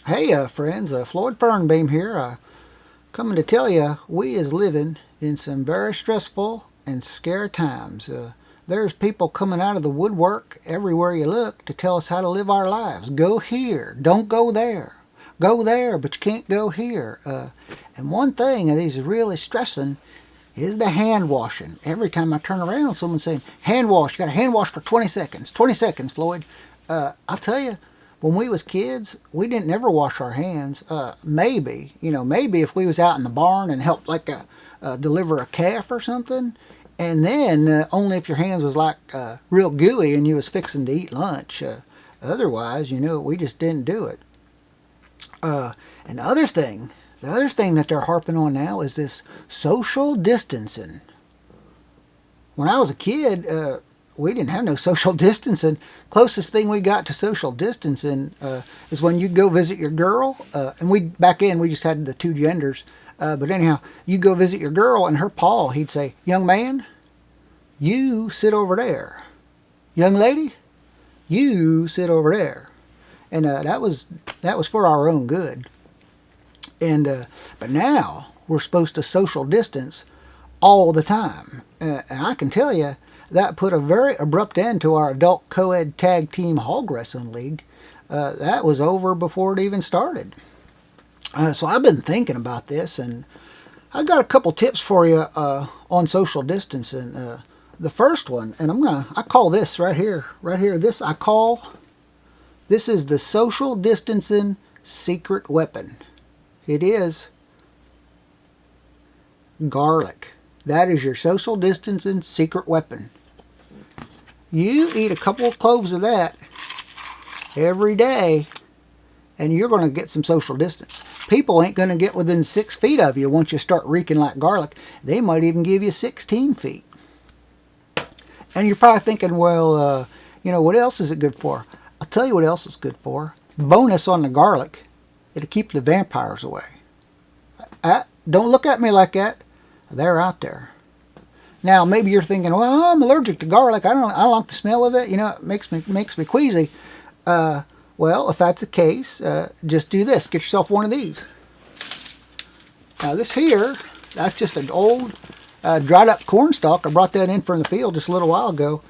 Hey, friends, Floyd Furnbeem here, coming to tell you we is living in some very stressful and scary times. There's people coming out of the woodwork everywhere you look to tell us how to live our lives. Go here, don't go there. Go there, but you can't go here. And one thing that is really stressing is the hand washing. Every time I turn around, someone's saying, hand wash, you got to hand wash for 20 seconds. 20 seconds, Floyd. I'll tell you, when we was kids, we didn't never wash our hands. Maybe if we was out in the barn and helped like deliver a calf or something, and then only if your hands was like real gooey and you was fixing to eat lunch. Otherwise, we just didn't do it. And the other thing that they're harping on now is this social distancing. When I was a kid, we didn't have no social distancing. Closest thing we got to social distancing is when you go visit your girl. And back then we just had the two genders. But anyhow, you go visit your girl and her pa, he'd say, young man, you sit over there. Young lady, you sit over there. And that was for our own good. And but now we're supposed to social distance all the time. And I can tell you, that put a very abrupt end to our adult co-ed tag team hog wrestling league. That was over before it even started. So I've been thinking about this, and I got a couple tips for you on social distancing. The first one, and I call this right here, this is the social distancing secret weapon. It is garlic. That is your social distancing secret weapon. You eat a couple of cloves of that every day, and you're going to get some social distance. People ain't going to get within 6 feet of you once you start reeking like garlic. They might even give you 16 feet. And you're probably thinking, well, what else is it good for? I'll tell you what else it's good for. Bonus on the garlic. It'll keep the vampires away. Don't look at me like that. They're out there. Now, maybe you're thinking, well, I'm allergic to garlic. I don't like the smell of it. It makes me queasy. Well, if that's the case, just do this. Get yourself one of these. Now, this here, that's just an old dried up corn stalk. I brought that in from the field just a little while ago.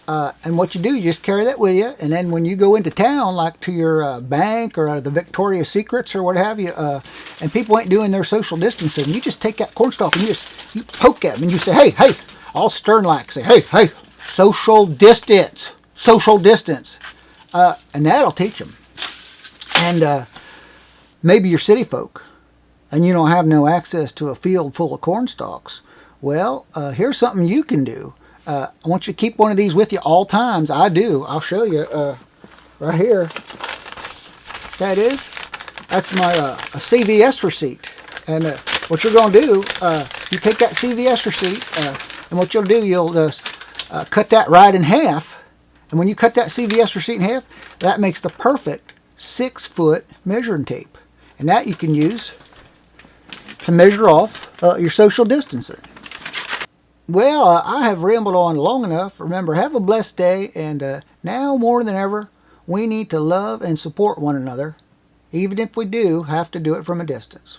And what you do, you just carry that with you, and then when you go into town, like to your bank or the Victoria's Secrets or what have you, and people ain't doing their social distancing, you just take that corn stalk and you poke at them and you say, hey, all stern like, say, hey, social distance, and that'll teach them. And maybe you're city folk and you don't have no access to a field full of corn stalks. Well, here's something you can do. I want you to keep one of these with you all times. I do. I'll show you right here. That's my a CVS receipt. And what you're going to do, you take that CVS receipt, and what you'll do, you'll just cut that right in half. And when you cut that CVS receipt in half, that makes the perfect 6-foot measuring tape. And that you can use to measure off your social distancing. Well, I have rambled on long enough. Remember, have a blessed day, and now more than ever, we need to love and support one another, even if we do have to do it from a distance.